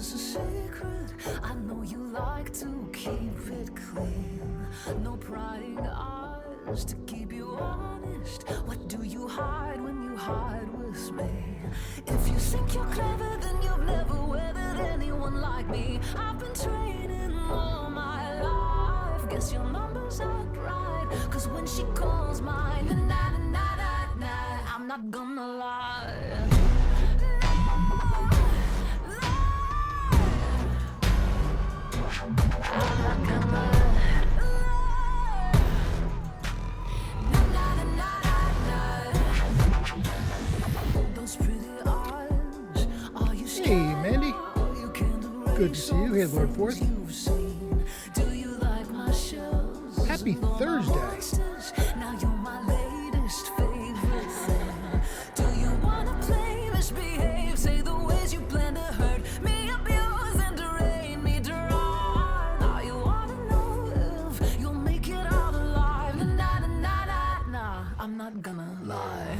is a secret. I know you like to keep it clean. No prying eyes to keep you honest. What do you hide when you hide with me? If you think you're clever, then you've never weathered anyone like me. I've been training all my life. Guess your number's out right. Cause when she calls mine, I'm not gonna lie. Hey, Mandy. Good to see you. Hey, Lord Forth. Happy Thursday. Now you're my latest favorite thing. Do you wanna play misbehave? Say the ways you plan to hurt me, abuse and drain me dry. Now you wanna know if you'll make it out alive. Nah, I'm not gonna lie.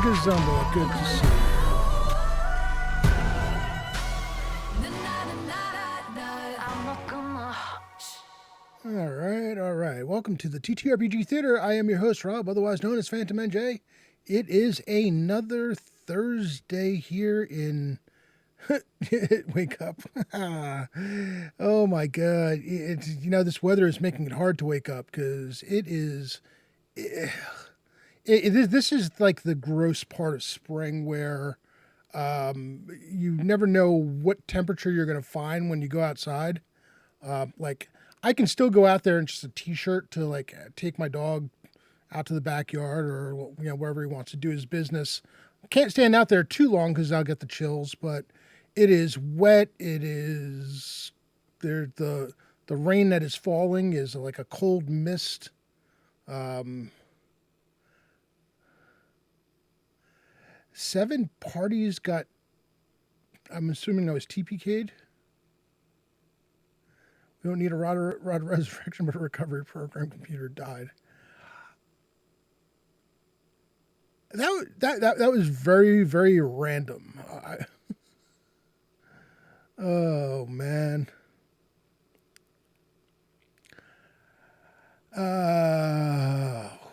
Gazumba, good to see you. All right. Welcome to the TTRPG Theater. I am your host, Rob, otherwise known as Phantom NJ. It is another Thursday here in... Wake up. Oh my God. This weather is making it hard to wake up because it is... This is like the gross part of spring where you never know what temperature you're going to find when you go outside. Like I can still go out there in just a t-shirt to like take my dog out to the backyard or wherever he wants to do his business. Can't stand out there too long because I'll get the chills, but it is wet. It is there. The rain that is falling is like a cold mist. 7 parties got, I'm assuming that was TPK'd. We don't need a rod resurrection, but a recovery program computer died. That was very, very random. Oh, man.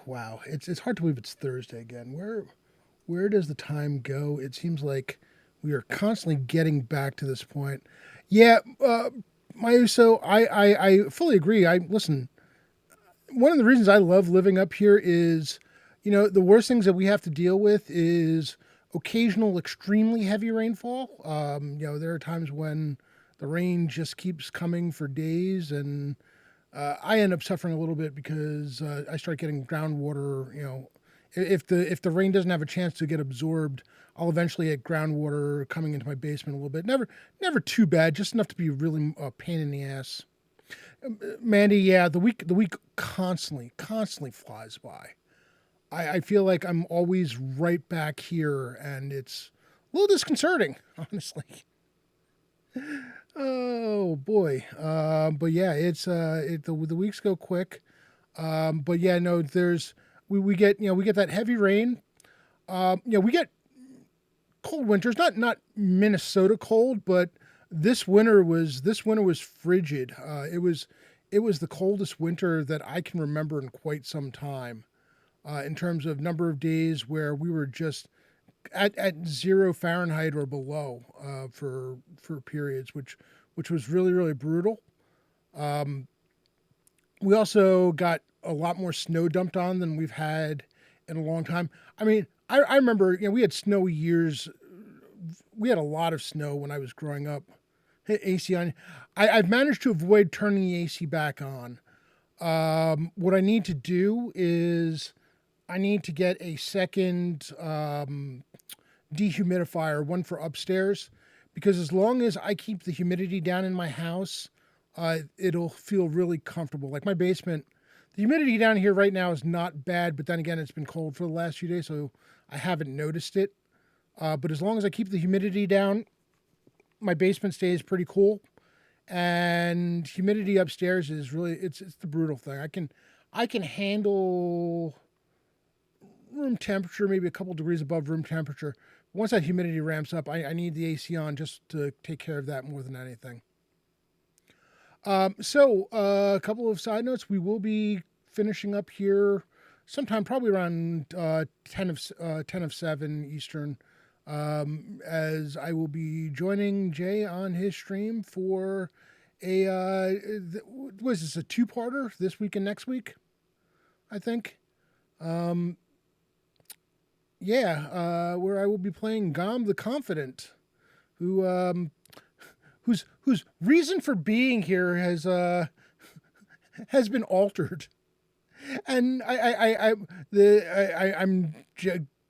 Wow. It's hard to believe it's Thursday again. Where does the time go? It seems like we are constantly getting back to this point. Yeah, Mayuso, I fully agree. Listen, one of the reasons I love living up here is, the worst things that we have to deal with is occasional extremely heavy rainfall. There are times when the rain just keeps coming for days, and I end up suffering a little bit because I start getting groundwater, if the rain doesn't have a chance to get absorbed, I'll eventually get groundwater coming into my basement a little bit. Never too bad, just enough to be really a pain in the ass. Mandy, yeah, the week constantly flies by. I feel like I'm always right back here, and it's a little disconcerting, honestly. Oh boy, but yeah, it's the weeks go quick. But yeah, no, we get that heavy rain. We get cold winters, not Minnesota cold, but this winter was frigid. It was the coldest winter that I can remember in quite some time. In terms of number of days where we were just at 0 Fahrenheit or below for periods, which was really really brutal. We also got a lot more snow dumped on than we've had in a long time. I mean, I remember, we had snowy years. We had a lot of snow when I was growing up. Hit AC on. I've managed to avoid turning the AC back on. What I need to do is I need to get a second dehumidifier, one for upstairs, because as long as I keep the humidity down in my house, it'll feel really comfortable. Like my basement, the humidity down here right now is not bad, but then again, it's been cold for the last few days, so I haven't noticed it. But as long as I keep the humidity down, my basement stays pretty cool. And humidity upstairs is really it's the brutal thing. I can handle room temperature, maybe a couple degrees above room temperature. Once that humidity ramps up, I need the AC on just to take care of that more than anything. So a couple of side notes. We will be finishing up here sometime, probably around 10 of 7 Eastern, as I will be joining Jay on his stream for was this a 2-parter this week and next week, I think. Where I will be playing Gom the Confident, whose reason for being here has been altered, and I'm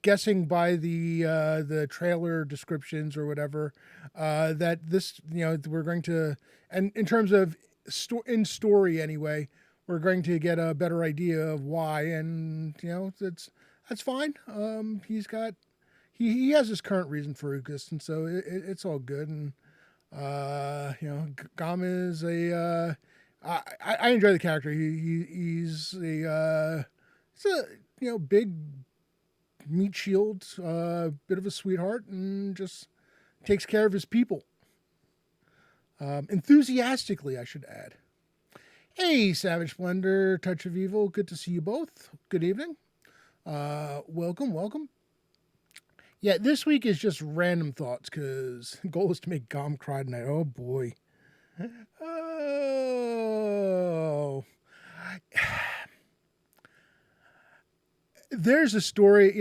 guessing by the trailer descriptions or whatever that this we're going to, and in terms of in story anyway, we're going to get a better idea of why, and that's fine. He has his current reason for existence, so it's all good. And Gam is I enjoy the character. He's a big meat shield, bit of a sweetheart, and just takes care of his people enthusiastically, I should add. Hey, Savage Splendor, Touch of Evil, good to see you both. Good evening. Welcome. Yeah, this week is just random thoughts because the goal is to make Gom cry tonight. Oh boy. Oh. There's a story,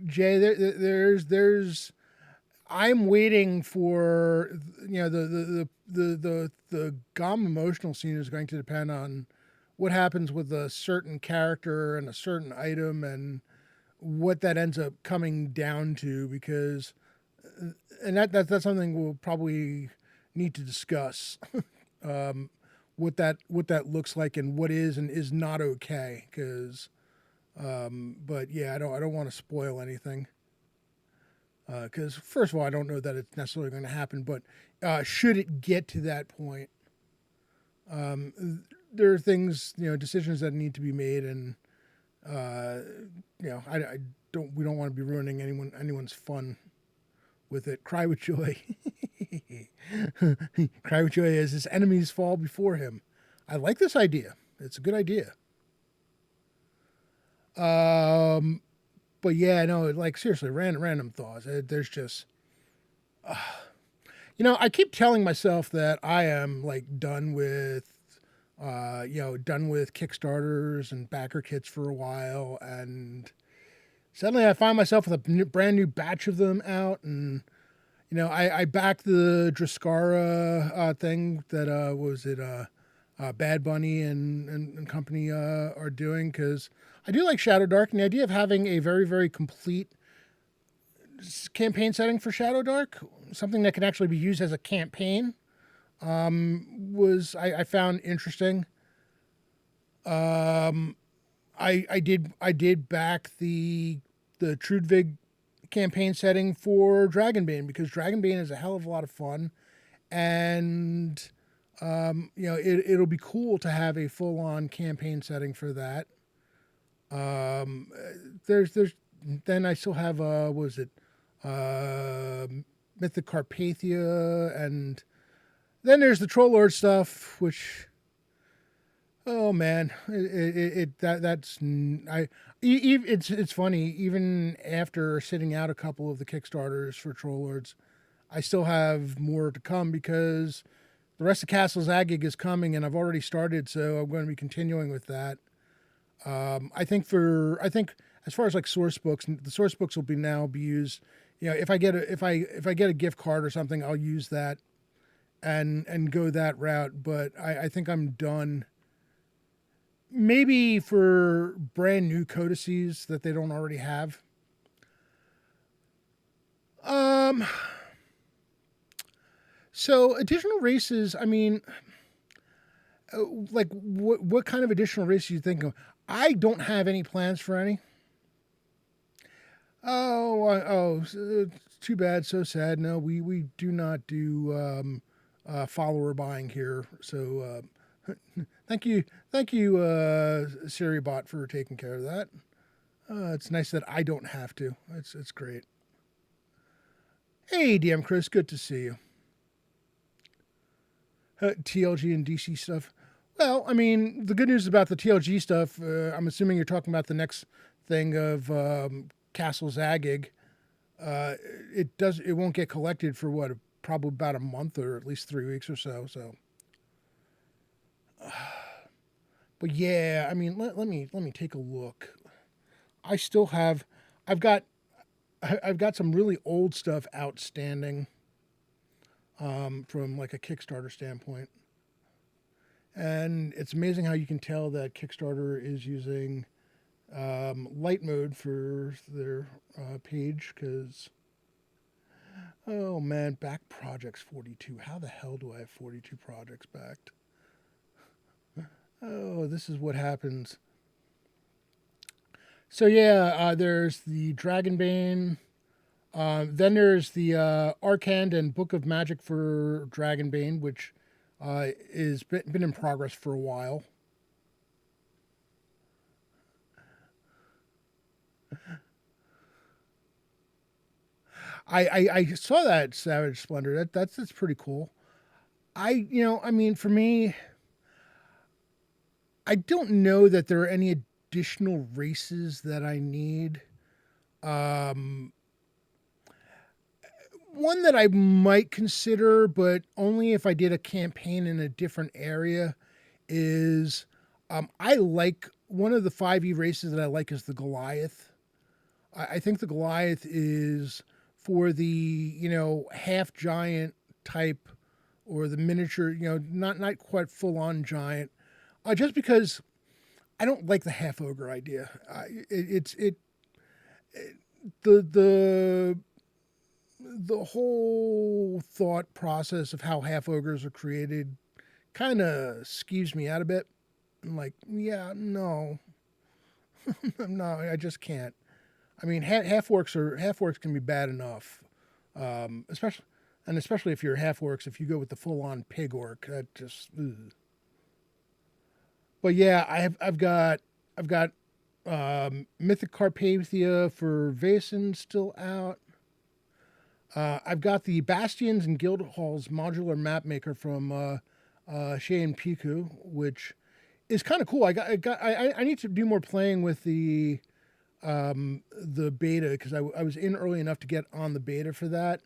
Jay. There's. I'm waiting for, the Gom emotional scene is going to depend on what happens with a certain character and a certain item and what that ends up coming down to, because, and that's something we'll probably need to discuss, what that looks like and what is and is not okay. Because, but yeah, I don't want to spoil anything. Because first of all, I don't know that it's necessarily going to happen, but should it get to that point, there are things, decisions that need to be made, and we don't want to be ruining anyone's fun with it. Cry with joy. Cry with joy as his enemies fall before him. I like this idea. It's a good idea. But yeah, no, like seriously, random thoughts. There's just, I keep telling myself that I am like done with Kickstarters and backer kits for a while, and suddenly I find myself with a brand new batch of them out, and I backed the Drascara thing that Bad Bunny and company are doing, because I do like Shadow Dark, and the idea of having a very, very complete campaign setting for Shadow Dark, something that can actually be used as a campaign, I found interesting. I did back the Trudvig campaign setting for Dragonbane, because Dragonbane is a hell of a lot of fun, and it'll be cool to have a full-on campaign setting for that. Then I still have Mythic Carpathia, and then there's the Troll Lord stuff, which Oh man, it's funny. Even after sitting out a couple of the Kickstarters for Troll Lords, I still have more to come because the rest of Castle's Agig is coming, and I've already started, so I'm going to be continuing with that. I think as far as like source books, the source books will be used. You know, if I get a gift card or something, I'll use that and go that route. But I think I'm done. Maybe for brand new codices that they don't already have. Um, so additional races. I mean, like what kind of additional races you think of? I don't have any plans for any. Too bad, so sad. No, we do not do follower buying here. So thank you, SiriBot, for taking care of that. It's nice that I don't have to. It's great. Hey, DM Chris, good to see you. TLG and DC stuff. Well, I mean, the good news about the TLG stuff, I'm assuming you're talking about the next thing of Castle's Agig. It won't get collected for what, probably about a month or at least 3 weeks or so. So, but yeah, I mean, let me take a look. I still have, I've got I've got some really old stuff outstanding from like a Kickstarter standpoint. And it's amazing how you can tell that Kickstarter is using light mode for their page because, oh man, back projects 42. How the hell do I have 42 projects backed? Oh, this is what happens. So yeah, there's the Dragonbane. Then there's the Arcand and Book of Magic for Dragonbane, which is been in progress for a while. I saw that Savage Splendor. That's pretty cool. I mean, for me, I don't know that there are any additional races that I need. Um, One that I might consider, but only if I did a campaign in a different area, is I like one of the 5e races that I like is the Goliath. I think the Goliath is for the, half giant type or the miniature, not quite full on giant. Just because I don't like the half ogre idea. The the whole thought process of how half ogres are created kind of skews me out a bit. I'm like, yeah, no, no, I just can't. I mean, half orcs can be bad enough, especially if you're half orcs. If you go with the full on pig orc, that just. Ugh. But yeah, I've got Mythic Carpathia for Vaesen still out. I've got the Bastions and Guildhalls modular map maker from Shea and Piku, which is kind of cool. I need to do more playing with the beta because I was in early enough to get on the beta for that.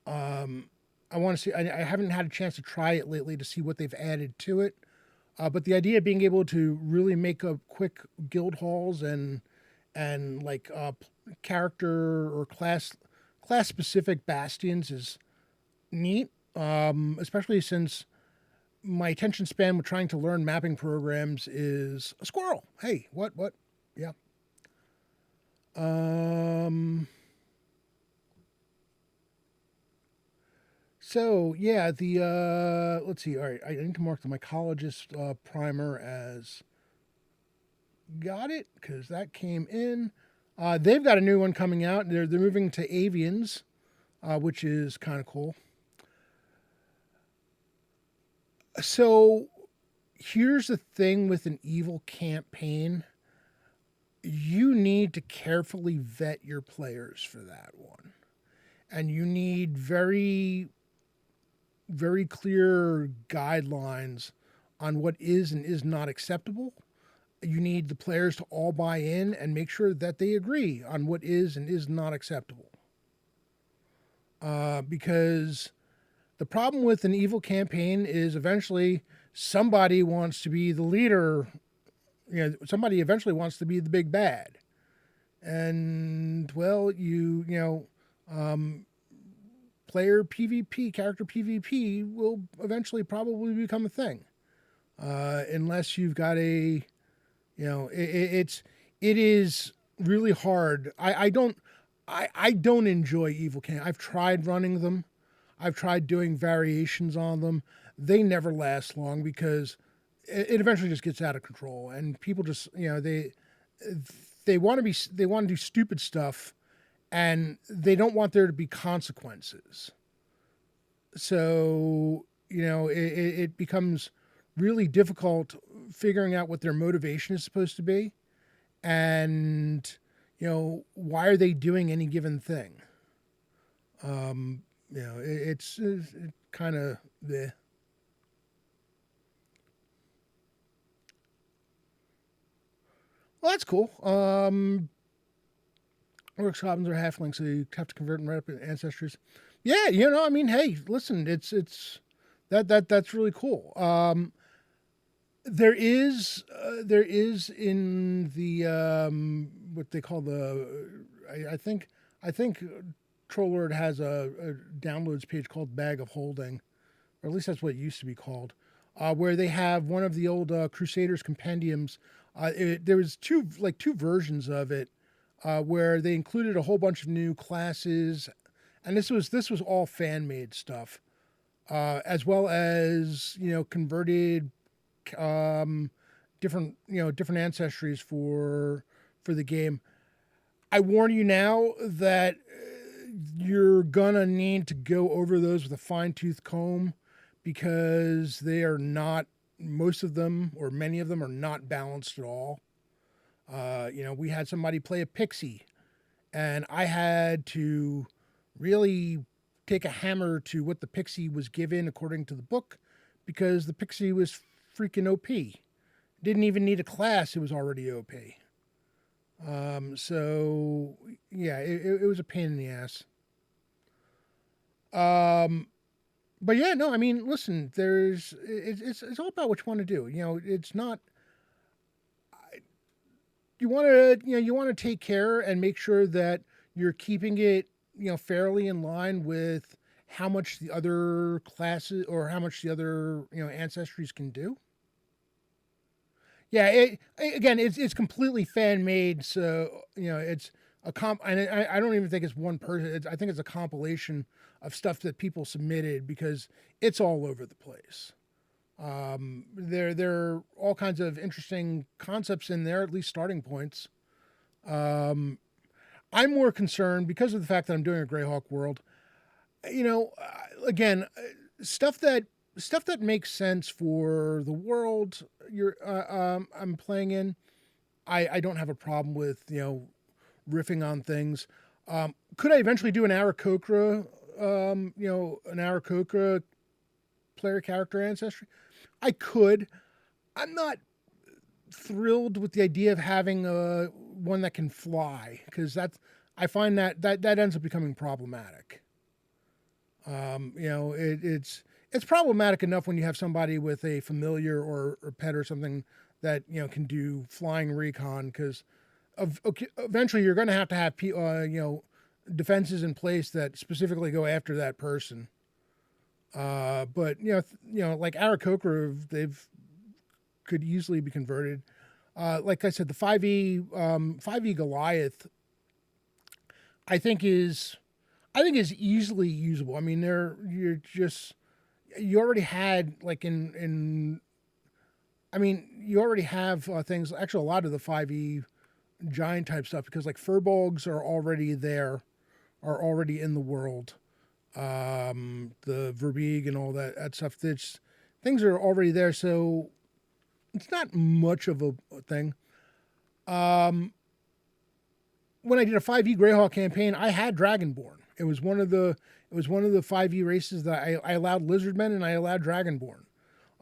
I want to see. I haven't had a chance to try it lately to see what they've added to it. But the idea of being able to really make up quick guild halls and like character or class specific bastions is neat. Especially since my attention span with trying to learn mapping programs is a squirrel. Hey, what? Yeah. So yeah, the let's see. All right, I need to mark the mycologist primer as got it because that came in. They've got a new one coming out. They're moving to avians, which is kind of cool. So here's the thing with an evil campaign. You need to carefully vet your players for that one. And you need very, very clear guidelines on what is and is not acceptable. You need the players to all buy in and make sure that they agree on what is and is not acceptable. Because the problem with an evil campaign is eventually somebody wants to be the leader. Somebody eventually wants to be the big bad. And, well, player PvP, character PvP will eventually probably become a thing. Unless you've got it is really hard. I don't enjoy evil campaigns. I've tried running them. I've tried doing variations on them. They never last long because it eventually just gets out of control, and people just they want to do stupid stuff, and they don't want there to be consequences. So it becomes really difficult figuring out what their motivation is supposed to be, and why are they doing any given thing. It's kind of the. Well, that's cool. Orcs, goblins, are halflings, so you have to convert and write up ancestries. Yeah, hey, listen, it's that's really cool. There is in the what they call I think Trollord has a downloads page called Bag of Holding, or at least that's what it used to be called, where they have one of the old Crusaders compendiums. There was two versions of it, where they included a whole bunch of new classes, and this was all fan made stuff, as well as converted different ancestries for the game. I warn you now that you're gonna need to go over those with a fine-tooth comb, because they are not, most of them or many of them are not balanced at all. We had somebody play a pixie, and I had to really take a hammer to what the pixie was given according to the book, because the pixie was freaking OP. Didn't even need a class, it was already OP. So yeah, it was a pain in the ass. But yeah, no, I mean, listen, it's all about what you want to do. It's not, you want to take care and make sure that you're keeping it, fairly in line with how much the other classes or how much the other, ancestries can do. Yeah, it's completely fan made, so it's and I don't even think it's one person. I think it's a compilation of stuff that people submitted, because it's all over the place. There are all kinds of interesting concepts in there, at least starting points. I'm more concerned because of the fact that I'm doing a Greyhawk world. Again, stuff that makes sense for the world I'm playing in. I don't have a problem with riffing on things. Could I eventually do an Aarakocra player character ancestry? I could. I'm not thrilled with the idea of having one that can fly, because I find that ends up becoming problematic. It's problematic enough when you have somebody with a familiar or pet or something that can do flying recon, because eventually you're going to have defenses in place that specifically go after that person. But like Aarakocra, they've could easily be converted. Like I said, the 5e Goliath, I think is easily usable. I mean, you already had you already have things. Actually, a lot of the 5e giant type stuff, because like Furbolgs are already there, are already in the world. The Verbeeg and all that stuff. Things are already there, so it's not much of a thing. When I did a 5e Greyhawk campaign, I had Dragonborn. It was one of the 5e races that I allowed Lizardmen and I allowed Dragonborn.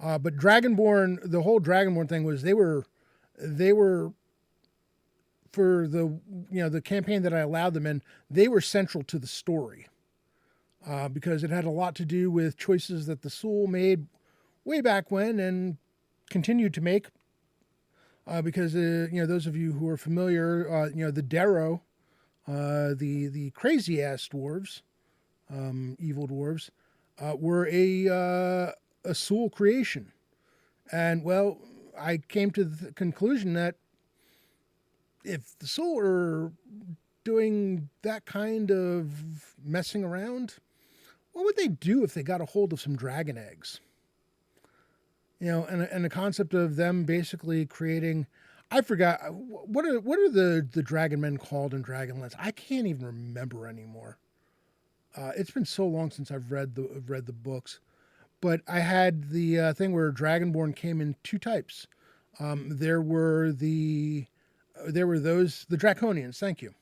But Dragonborn, the whole Dragonborn thing was they were for the campaign that I allowed them in, they were central to the story because it had a lot to do with choices that the Soul made way back when and continued to make. Because those of you who are familiar, the Darrow, the crazy ass dwarves, evil dwarves, were a Soul creation, and well, I came to the conclusion that if the Soul are doing that kind of messing around, what would they do if they got a hold of some dragon eggs? And the concept of them basically creating, I forgot what are the dragon men called in Dragonlance? I can't even remember anymore. It's been so long since I've read the books, but I had the thing where Dragonborn came in two types. There were the Draconians. Thank you.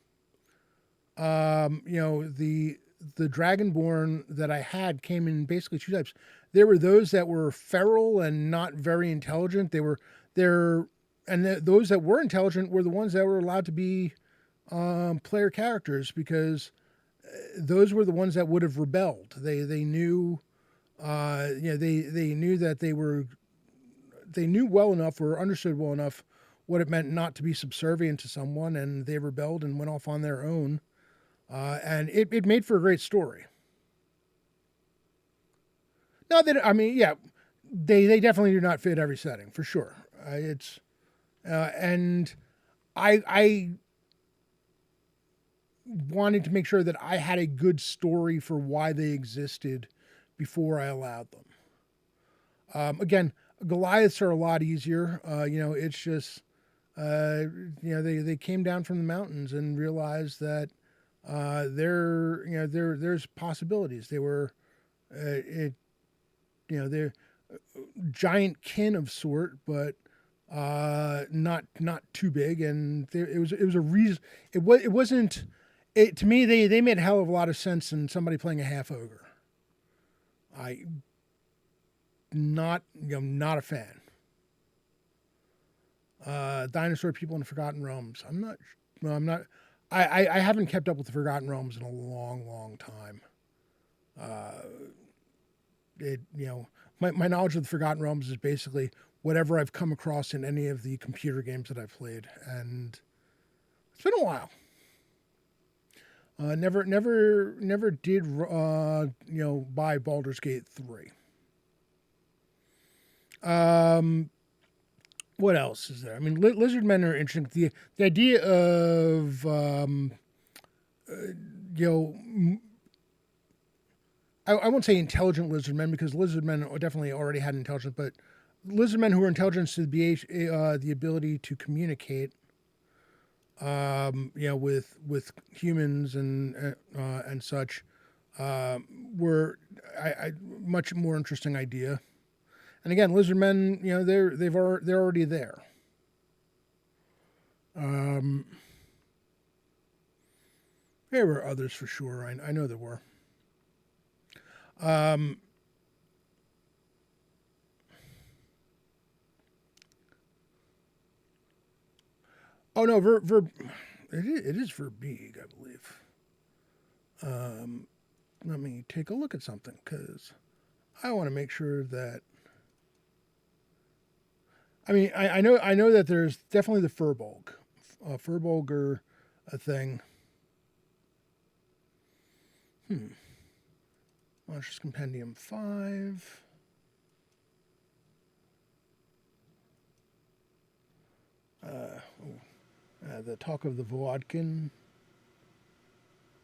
The Dragonborn that I had came in basically two types. There were those that were feral and not very intelligent. Those that were intelligent were the ones that were allowed to be player characters because those were the ones that would have rebelled. They knew, they knew that they knew well enough or understood well enough what it meant not to be subservient to someone, and they rebelled and went off on their own. And it made for a great story. Not that, I mean, yeah, they definitely do not fit every setting, for sure. And I wanted to make sure that I had a good story for why they existed before I allowed them. Again, Goliaths are a lot easier. It's just, they came down from the mountains and realized that there's possibilities. They were, they're giant kin of sort, but not too big. And it was a reason. It wasn't. To me, they made a hell of a lot of sense in somebody playing a half ogre. Not a fan. Dinosaur people in the Forgotten Realms. I'm not. I haven't kept up with the Forgotten Realms in a long time. My knowledge of the Forgotten Realms is basically whatever I've come across in any of the computer games that I've played, and it's been a while. Never did buy Baldur's Gate 3. What else is there? I mean, lizard men are interesting. The idea of I won't say intelligent lizard men because lizard men definitely already had intelligence, but lizard men who are intelligent to be the ability to communicate, with humans and such, were a much more interesting idea. And again, lizard men, they're already there. There were others for sure. I know there were. Oh no, it is Verbeeg, I believe. Let me take a look at something because I want to make sure that. I mean, I know that there's definitely the Furbolg. Furbolg are a thing. Monsters Compendium 5. The Talk of the Vodkin.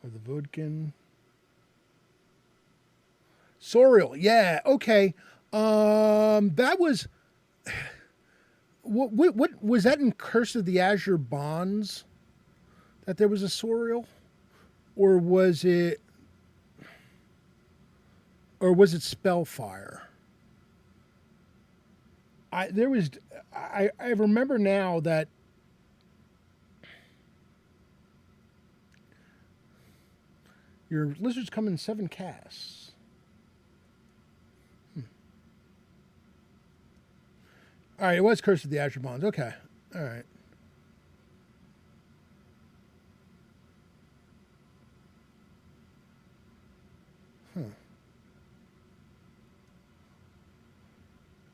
Or the Vodkin. Soriel, yeah, okay. That was... What was that in Curse of the Azure Bonds? That there was a Soriel? Or was it Spellfire? I remember now that your lizards come in 7 casts. All right, it was Curse of the Azure Bonds. Okay. All right.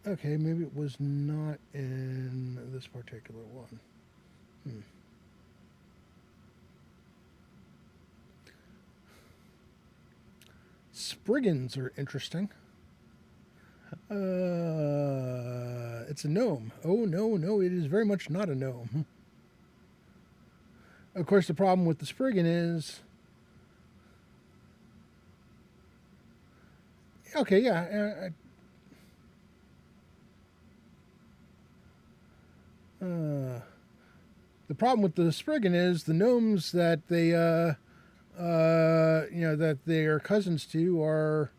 Okay, maybe it was not in this particular one. Spriggans are interesting. It's a gnome. Oh, no, no, it is very much not a gnome. Of course, the problem with the Spriggan is. Okay, yeah. The problem with the Spriggan is the gnomes that that they are cousins to are,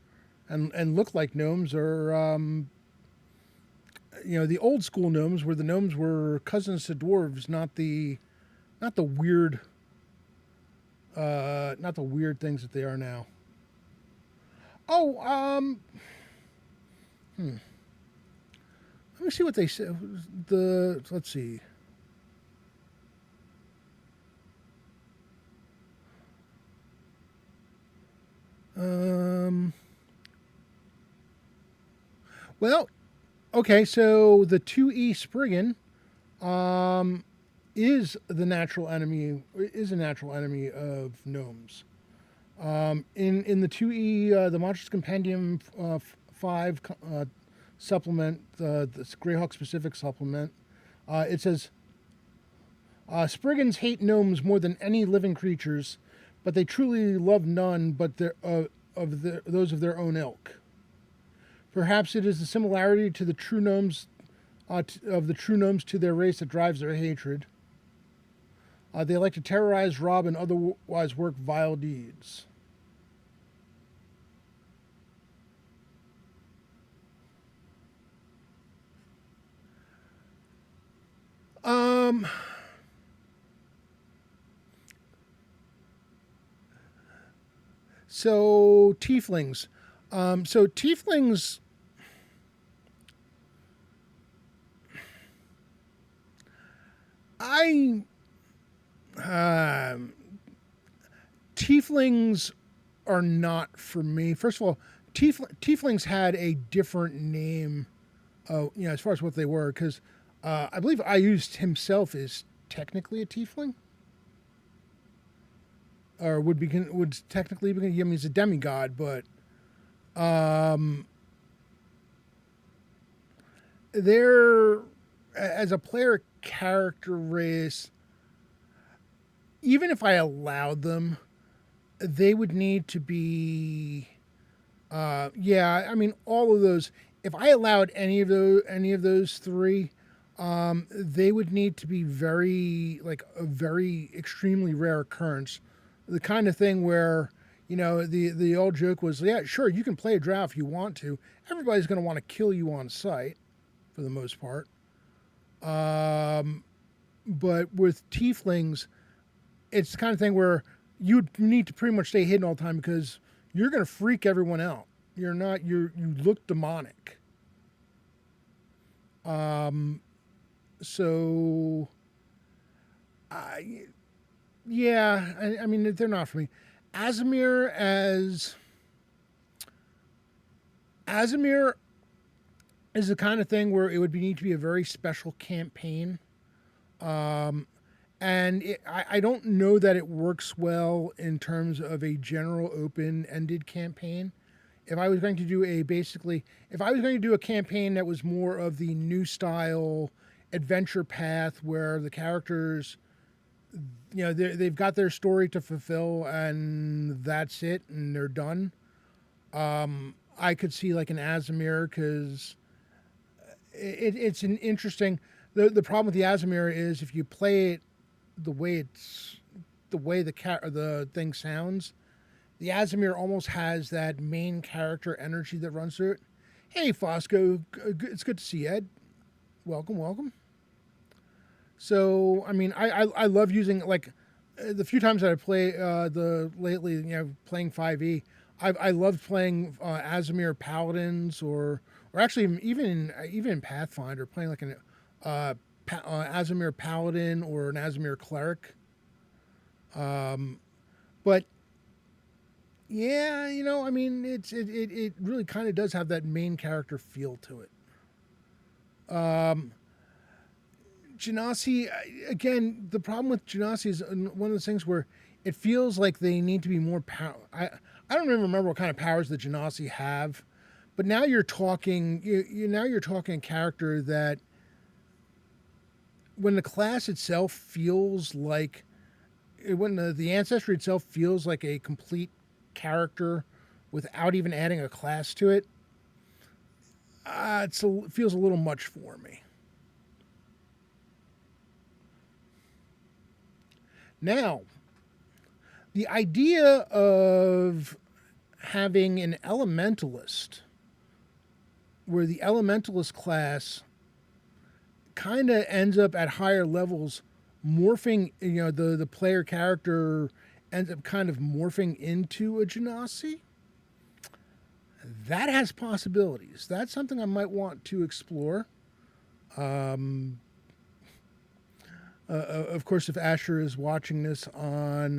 and look like gnomes are, the old school gnomes where the gnomes were cousins to dwarves, not the weird, not the weird things that they are now. Oh, let me see what they said. Let's see. Well, okay, so the 2E Spriggan is a natural enemy of gnomes. In the 2E, the Monsters Compendium 5 supplement, the Greyhawk specific supplement, it says Spriggans hate gnomes more than any living creatures, but they truly love none but those of their own ilk. Perhaps it is the similarity to the true gnomes of the true gnomes to their race that drives their hatred. They like to terrorize, rob, and otherwise work vile deeds. Um. So tieflings. So tieflings. I Tieflings are not for me. First of all, tieflings had a different name, as far as what they were, because I believe I used himself is technically a tiefling, or would technically be. I mean, he's a demigod, but they're as a player character race. Even if I allowed them, they would need to be. Yeah, I mean, all of those. If I allowed any of those three, they would need to be like a very extremely rare occurrence. The kind of thing where the old joke was, yeah, sure, you can play a drow if you want to. Everybody's going to want to kill you on sight, for the most part. But with tieflings, it's the kind of thing where you need to pretty much stay hidden all the time because you're going to freak everyone out. You look demonic. So I mean, they're not for me. Aasimar is the kind of thing where it would need to be a very special campaign. And I don't know that it works well in terms of a general open-ended campaign. If I was going to do a campaign that was more of the new style adventure path where the characters, they've got their story to fulfill and that's it and they're done. I could see like an Aasimar because it's an interesting. The problem with the Aasimar is if you play it the way the thing sounds, the Aasimar almost has that main character energy that runs through it. Hey, Fosco, it's good to see you, Ed. Welcome. So, I mean, I love using, like, the few times that I play playing 5e, I loved playing Aasimar Paladins or or actually even in Pathfinder, playing like an Aasimar Paladin or an Aasimar Cleric. But yeah, I mean, it really kind of does have that main character feel to it. Genasi, again, the problem with Genasi is one of those things where it feels like they need to be more power. I don't even remember what kind of powers the Genasi have, but now you're talking now you're talking a character that when the class itself feels like when the ancestry itself feels like a complete character without even adding a class to it, it feels a little much for me. Now, the idea of having an elementalist where the elementalist class kind of ends up at higher levels morphing, the player character ends up kind of morphing into a Genasi. That has possibilities. That's something I might want to explore. Of course, if Asher is watching this on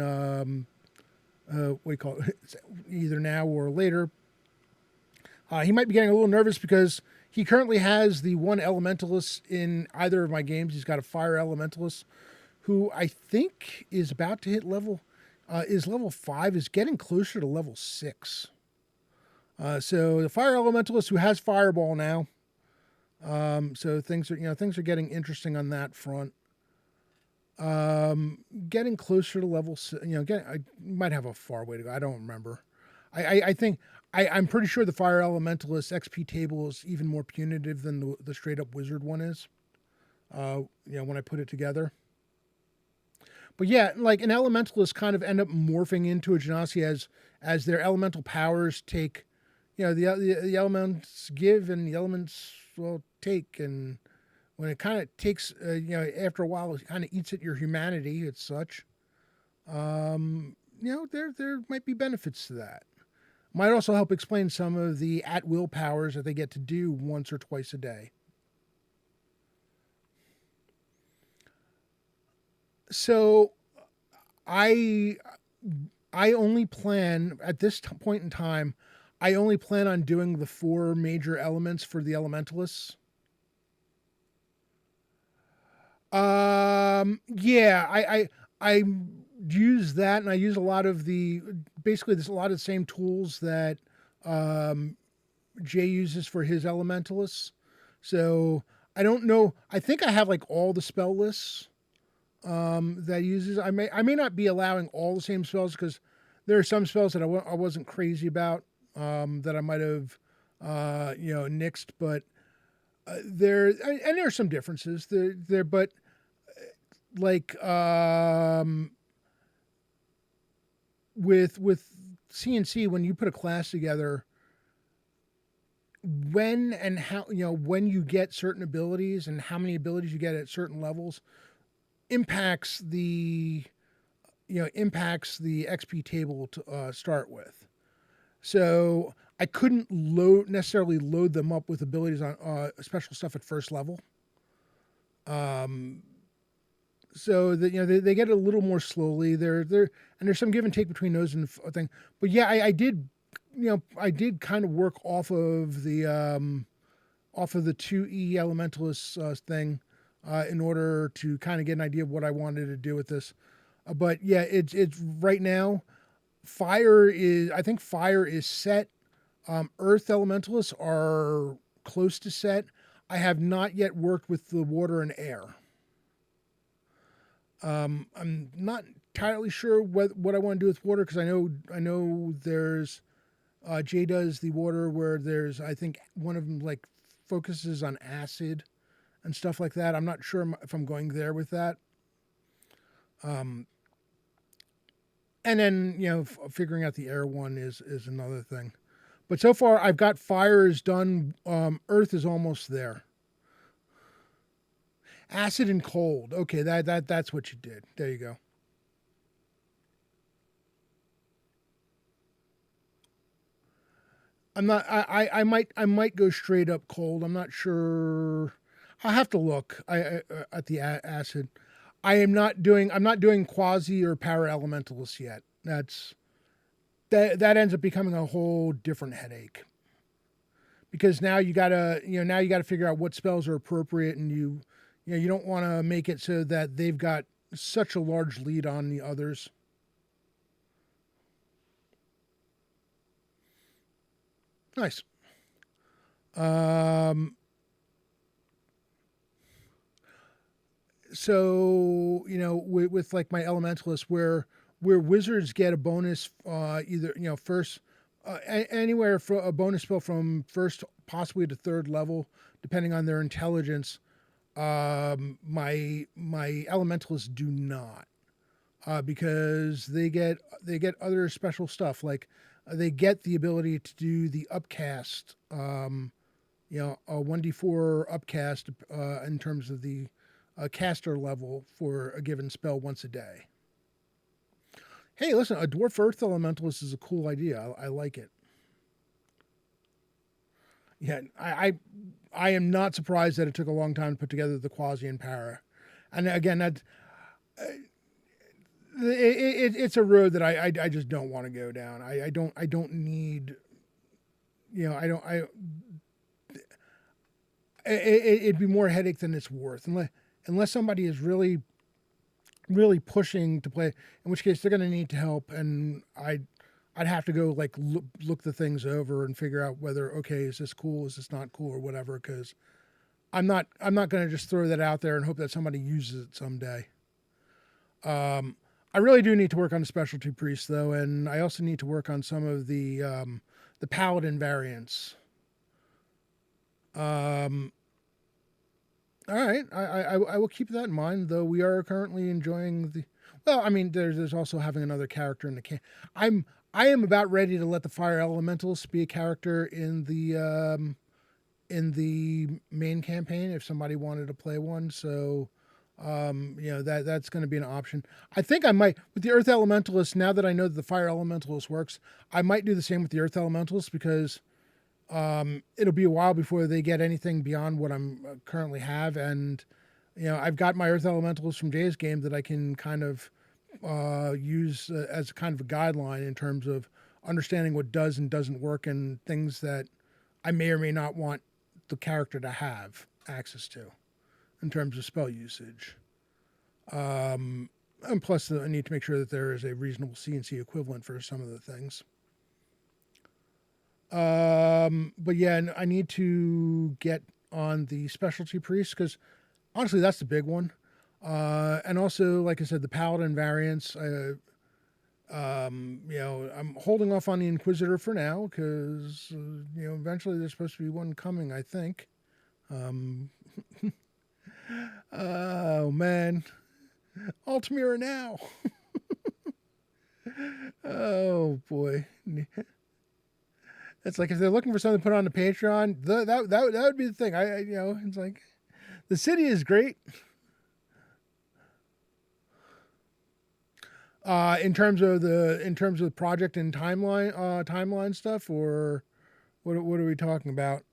what do you call it, either now or later, he might be getting a little nervous because he currently has the one elementalist in either of my games. He's got a fire elementalist who I think is about to hit level 5, is getting closer to level 6. So the fire elementalist who has fireball now. So things are getting interesting on that front. Getting closer to level, I might have a far way to go. I don't remember. I think I'm pretty sure the fire elementalist XP table is even more punitive than the straight up wizard one is. When I put it together. But yeah, like an elementalist kind of end up morphing into a Genasi as their elemental powers take, the elements give and the elements will take, and when it kind of takes, after a while, it kind of eats at your humanity. It's such. There might be benefits to that. Might also help explain some of the at-will powers that they get to do once or twice a day. So, I only plan at this point in time. I only plan on doing the 4 major elements for the elementalists. Yeah, I use that, and I use a lot of basically there's a lot of the same tools that Jay uses for his elementalists. So I don't know. I think I have like all the spell lists that uses. I may not be allowing all the same spells because there are some spells that I wasn't crazy about that I might have nixed, but there are some differences there, but like with CNC, when you put a class together, when and how when you get certain abilities and how many abilities you get at certain levels impacts the XP table to start with. So I couldn't necessarily load them up with abilities on special stuff at first level. So that they get it a little more slowly. And there's some give and take between those and the thing. But yeah, I did kind of work off of the 2E elementalist thing in order to kind of get an idea of what I wanted to do with this. But yeah, it's right now. I think fire is set. Earth elementalists are close to set. I have not yet worked with the water and air. I'm not entirely sure what I want to do with water because I know there's Jay does the water where there's, I think one of them like focuses on acid and stuff like that. I'm not sure if I'm going there with that. And then, figuring out the air one is another thing. But so far, I've got fire is done. Earth is almost there. Acid and cold. Okay, that's what you did. There you go. I'm not. I might go straight up cold. I'm not sure. I'll have to look. At the acid. I'm not doing quasi or para elementalists yet. That ends up becoming a whole different headache because now you gotta figure out what spells are appropriate, and you don't want to make it so that they've got such a large lead on the others. Nice. Um, so with like my elementalist, where wizards get a bonus, either first, anywhere for a bonus spell from first possibly to third level, depending on their intelligence. My elementalists do not, because they get other special stuff, like they get the ability to do the upcast, a 1d4 upcast, in terms of the caster level for a given spell once a day. Hey, listen, a dwarf earth elementalist is a cool idea. I like it. Yeah, I am not surprised that it took a long time to put together the quasi and para, and again that it's a road that I just don't want to go down. I don't need, I don't I it'd be more headache than it's worth, unless somebody is really really pushing to play, in which case they're going to need to help, and I'd have to go like look the things over and figure out whether, okay, is this cool, is this not cool, or whatever, because I'm not going to just throw that out there and hope that somebody uses it someday. I really do need to work on the specialty priest though, and I also need to work on some of the paladin variants. All right, I will keep that in mind, though we are currently enjoying the. Well, I mean, there's also having another character in the camp. I am about ready to let the fire elementals be a character in the main campaign if somebody wanted to play one. So, that's going to be an option. I think I might with the earth elementalist. Now that I know that the fire elementalist works, I might do the same with the earth elementalist, because it'll be a while before they get anything beyond what I'm currently have, and I've got my earth elementals from Jay's game that I can kind of use as kind of a guideline in terms of understanding what does and doesn't work, and things that I may or may not want the character to have access to in terms of spell usage. And plus, I need to make sure that there is a reasonable CNC equivalent for some of the things. But yeah, I need to get on the specialty priest, because honestly, that's the big one. And also, like I said, the paladin variants. I'm holding off on the Inquisitor for now, because eventually there's supposed to be one coming, I think. Oh man, Altamira now. Oh boy. It's like if they're looking for something to put on the Patreon, that would be the thing. It's like the city is great. In terms of the project and timeline stuff, or what are we talking about?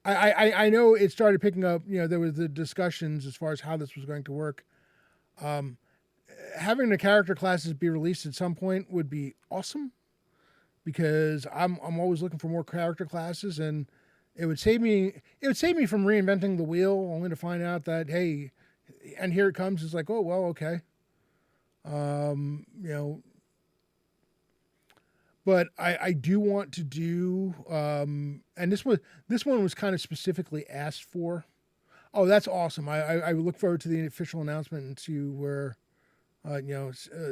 I know it started picking up. There was the discussions as far as how this was going to work. Having the character classes be released at some point would be awesome, because I'm always looking for more character classes, and it would save me from reinventing the wheel, only to find out that, hey, and here it comes. It's like, oh well, okay. But I do want to do, and this one was kind of specifically asked for. Oh, that's awesome! I look forward to the official announcement and see where,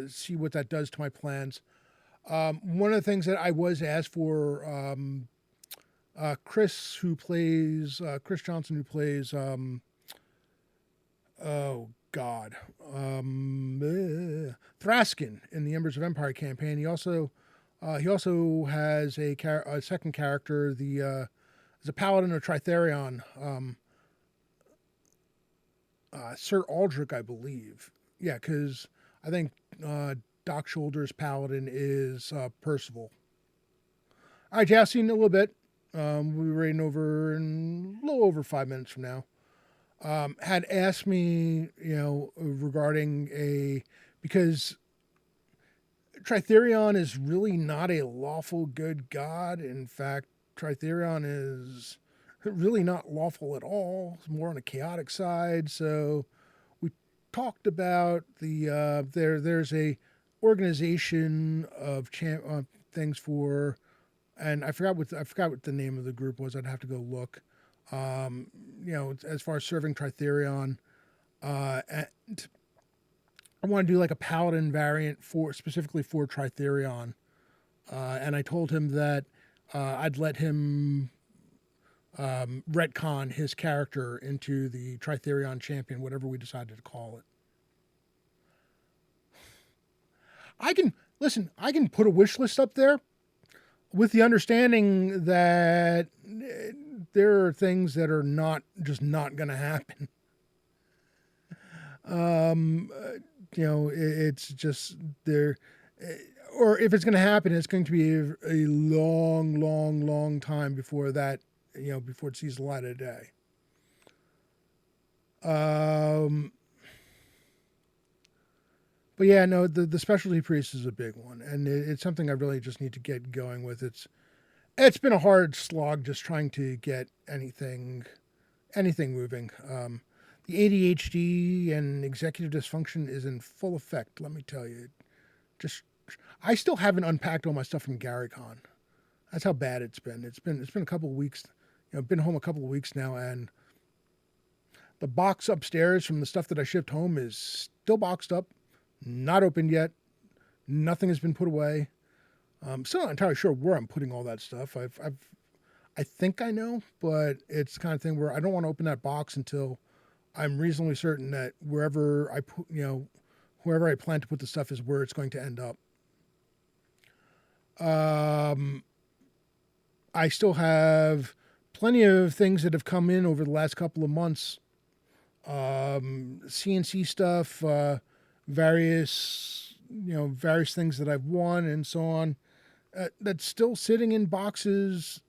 see what that does to my plans. One of the things that I was asked for, Chris Johnson, who plays, oh God, Thraskin in the Embers of Empire campaign. He also has a second character, as a paladin of Tritherion, Sir Aldrich, I believe. Yeah, because I think Doc Shoulder's paladin is Percival. All right, Jay, in a little bit. We'll be raiding over in a little over 5 minutes from now. Had asked me, regarding because Tritherion is really not a lawful good god. In fact, Tritherion is really not lawful at all. It's more on the chaotic side. So we talked about there's a organization of things for, and I forgot what the name of the group was. I'd have to go look. As far as serving Tritherion, and I want to do like a paladin variant specifically for Tritherion. And I told him that I'd let him retcon his character into the Tritherion champion, whatever we decided to call it. I can put a wish list up there with the understanding that there are things that are not going to happen. It's just there, or if it's going to happen, it's going to be a long time before that, before it sees the light of day. But yeah, no, the specialty priest is a big one, and it's something I really just need to get going with. It's been a hard slog just trying to get anything moving. The ADHD and executive dysfunction is in full effect. Let me tell you, I still haven't unpacked all my stuff from GaryCon. That's how bad it's been. It's been a couple of weeks. I've been home a couple of weeks now, and the box upstairs from the stuff that I shipped home is still boxed up. Not opened yet. Nothing has been put away. Still not entirely sure where I'm putting all that stuff. I think I know, but it's the kind of thing where I don't want to open that box until I'm reasonably certain that wherever I put, wherever I plan to put the stuff is where it's going to end up. I still have plenty of things that have come in over the last couple of months. CNC stuff, various things that I've won and so on, that's still sitting in boxes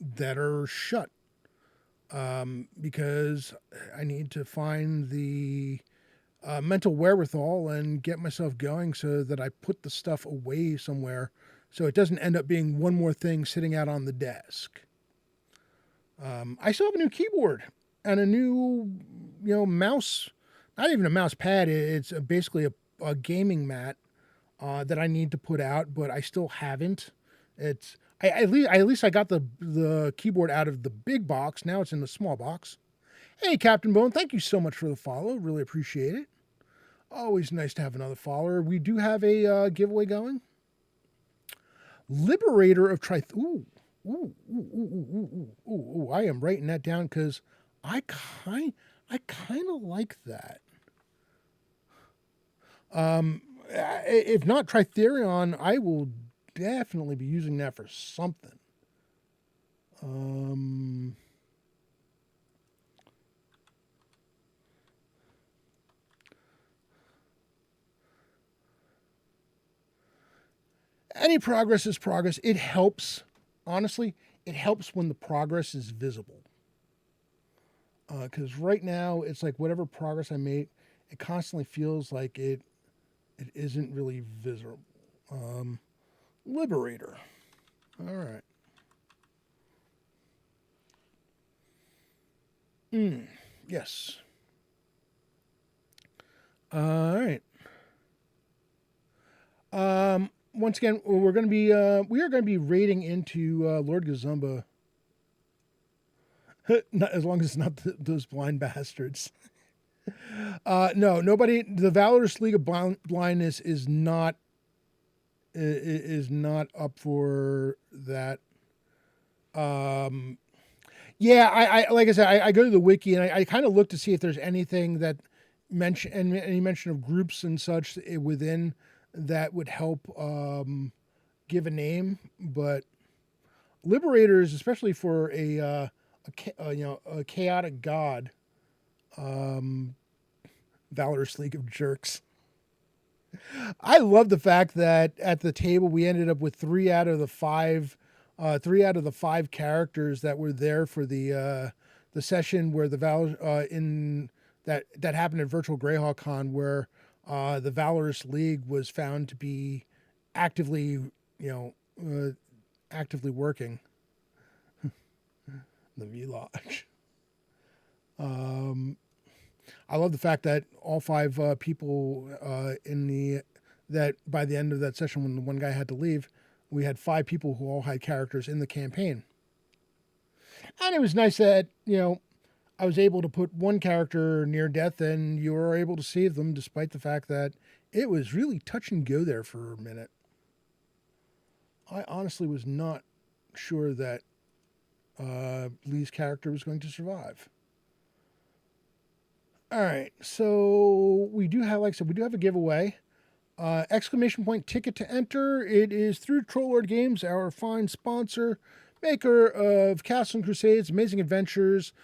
that are shut, because I need to find the mental wherewithal and get myself going so that I put the stuff away somewhere so it doesn't end up being one more thing sitting out on the desk. I still have a new keyboard and a new, mouse. Not even a mouse pad. It's basically a gaming mat that I need to put out, but I still haven't. At least I got the keyboard out of the big box. Now it's in the small box. Hey, Captain Bone, thank you so much for the follow. Really appreciate it. Always nice to have another follower. We do have a giveaway going. Liberator of Trith. Ooh. I am writing that down because I kind of like that. If not Tritherion, I will definitely be using that for something. Any progress is progress. It helps. Honestly, it helps when the progress is visible. Because right now, it's like whatever progress I make, it constantly feels like it isn't really visible. Liberator. All right. Yes. All right. Once again, we are going to be raiding into Lord Gazumba. Not, as long as it's not those blind bastards. No, nobody. The Valorous League of Blindness is not up for that. Yeah, I like I said, I go to the wiki and I kind of look to see if there's anything that any mention of groups and such within that would help give a name, but Liberators, especially for a chaotic god, Valorous League of Jerks. I love the fact that at the table we ended up with 3 out of the 5 3 out of the 5 characters that were there for the session where the in that happened at Virtual Greyhawk Con, where the Valorous League was found to be actively, actively working. The V Lodge. I love the fact that all 5 people that by the end of that session, when the one guy had to leave, we had 5 people who all had characters in the campaign. And it was nice that, I was able to put one character near death and you were able to save them, despite the fact that it was really touch and go there for a minute. I honestly was not sure that Lee's character was going to survive. All right, so we do have, like I said, we do have a giveaway. Exclamation point ticket to enter. It is through Trollord Games, our fine sponsor, maker of Castle and Crusades, Amazing Adventures,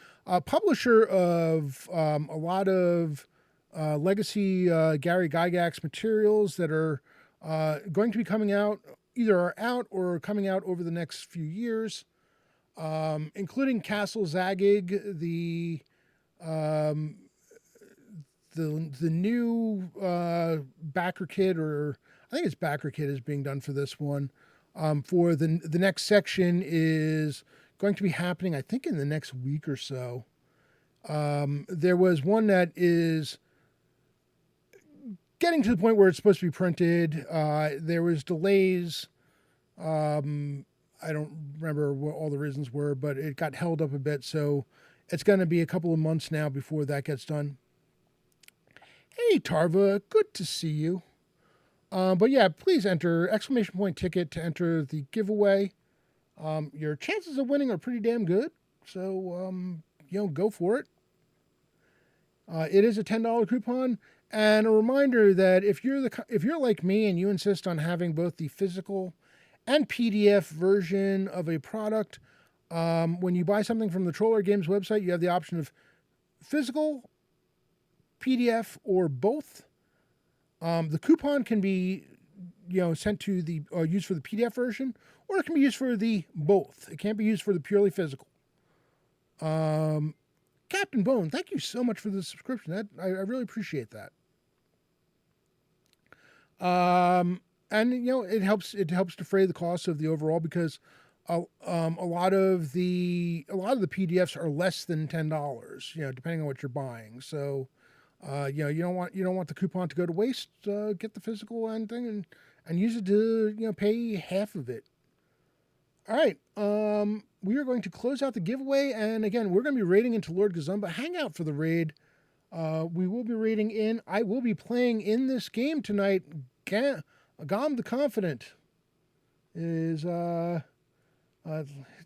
publisher of a lot of legacy Gary Gygax materials that are going to be coming out, either are out or coming out over the next few years, including Castle Zagig, the new backer kit, or I think it's backer kit, is being done for this one. For the next section is going to be happening, I think, in the next week or so. There was one that is getting to the point where it's supposed to be printed. There was delays. I don't remember what all the reasons were, but it got held up a bit. So it's going to be a couple of months now before that gets done. Hey, Tarva, good to see you. But yeah, please enter exclamation point ticket to enter the giveaway. Your chances of winning are pretty damn good. So, go for it. It is a $10 coupon. And a reminder that if you're like me and you insist on having both the physical and PDF version of a product, when you buy something from the Trollord Games website, you have the option of physical, PDF, or both. The coupon can be, sent to the used for the PDF version, or it can be used for the both. It can't be used for the purely physical. Captain Bone, thank you so much for the subscription. I really appreciate that. And it helps defray the cost of the overall, because a lot of the PDFs are less than $10, depending on what you're buying. So, you don't want the coupon to go to waste. Get the physical and thing and use it to, pay half of it. All right. We are going to close out the giveaway. And again, we're going to be raiding into Lord Gazumba. Hang out for the raid. We will be raiding in. I will be playing in this game tonight. Gom the Confident is,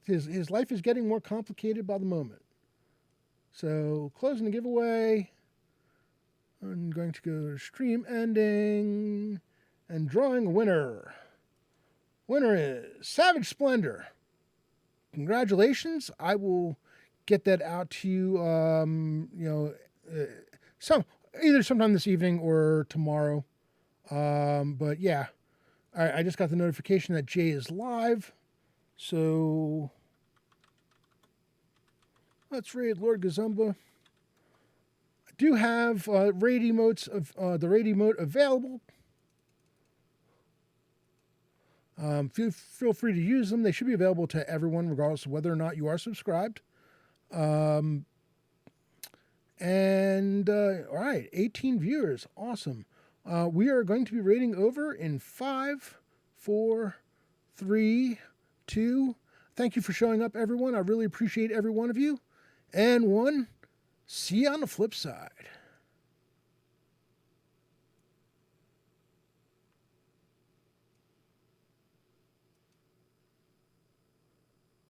his life is getting more complicated by the moment. So closing the giveaway. I'm going to go to stream ending and drawing a winner. Winner is Savage Splendor. Congratulations. I will get that out to you, either sometime this evening or tomorrow. But yeah, I just got the notification that Jay is live. So let's raid Lord Gazumba. I do have raid emotes of the raid emote available. Feel free to use them. They should be available to everyone, regardless of whether or not you are subscribed. All right, 18 viewers. Awesome. We are going to be raiding over in 5, 4, 3, 2. Thank you for showing up, everyone. I really appreciate every one of you. And 1. See you on the flip side.